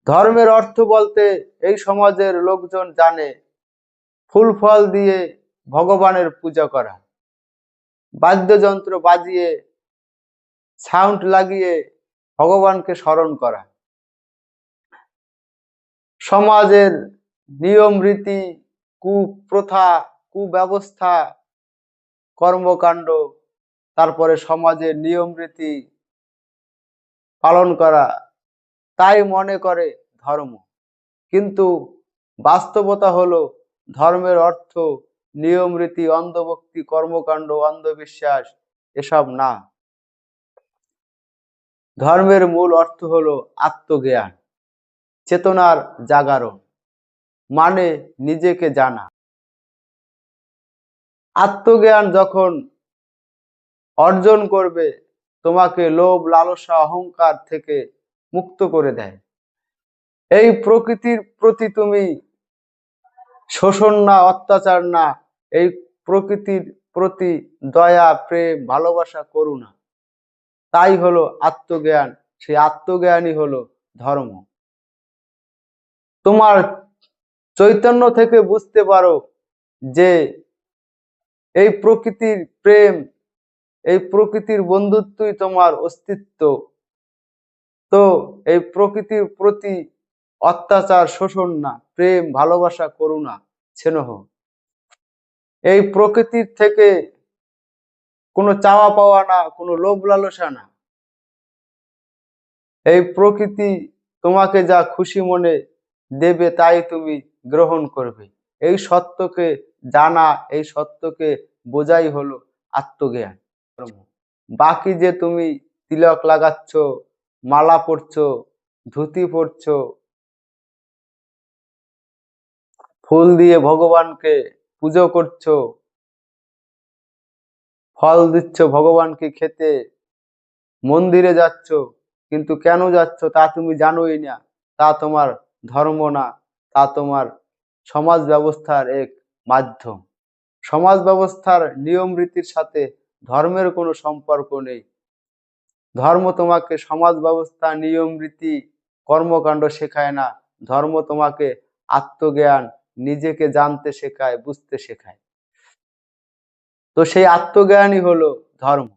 ধর্মের অর্থ বলতে এই সমাজের লোকজন জানে ফুল ফল দিয়ে ভগবানের পূজা করা, বাদ্যযন্ত্র বাজিয়ে সাউন্ড লাগিয়ে ভগবানকে স্মরণ করা, সমাজের নিয়ম রীতি, কুপ্রথা, কুব্যবস্থা, কর্মকাণ্ড, তারপরে সমাজের নিয়ম রীতি পালন করা, তাই মনে করে ধর্ম। কিন্তু বাস্তবতা হলো ধর্মের অর্থ নিয়ম রীতি, অন্ধভক্তি, কর্মকাণ্ড, অন্ধবিশ্বাস এসব না। ধর্মের মূল অর্থ হলো আত্মজ্ঞান, চেতনার জাগরণ, মানে নিজেকে জানা। আত্মজ্ঞান যখন অর্জন করবে তোমাকে লোভ, লালসা, অহংকার থেকে মুক্ত করে দেয়। এই প্রকৃতির প্রতি তুমি শোষণ না, অত্যাচার না, এই প্রকৃতির প্রতি দয়া, প্রেম, ভালোবাসা, করুণা, তাই হলো আত্মজ্ঞান। সেই আত্মজ্ঞানই হলো ধর্ম। তোমার চৈতন্য থেকে বুঝতে পারো যে এই প্রকৃতির প্রেম, এই প্রকৃতির বন্ধুত্বই তোমার অস্তিত্ব। তো এই প্রকৃতির প্রতি অত্যাচার, শোষণ না, প্রেম, ভালোবাসা, করুণা, স্নেহ, এই প্রকৃতির থেকে কোনো চাওয়া পাওয়া না, কোনো লোভ লালসা না। এই প্রকৃতি তোমাকে যা খুশি মনে দেবে তাই তুমি গ্রহণ করবে। এই সত্যকে জানা, এই সত্যকে বোঝাই হলো আত্মজ্ঞান। বাকি যে তুমি তিলক লাগাচ্ছ, মালা পরছো, ধুতি পরছো, ফুল দিয়ে ভগবানকে পুজো করছো, ফল দিচ্ছ ভগবানকে খেতে, মন্দিরে যাচ্ছ, কিন্তু কেন যাচ্ছ তা তুমি জানোই না, তা তোমার ধর্ম না, তা তোমার সমাজ ব্যবস্থার এক মাধ্যম। সমাজ ব্যবস্থার নিয়ম রীতির সাথে ধর্মের কোনো সম্পর্ক নেই। ধর্ম তোমাকে সমাজ ব্যবস্থা, নিয়ম রীতি, কর্মকাণ্ড শেখায় না। ধর্ম তোমাকে আত্মজ্ঞান, নিজেকে জানতে শেখায়, বুঝতে শেখায়। তো সেই আত্মজ্ঞানই হলো ধর্ম।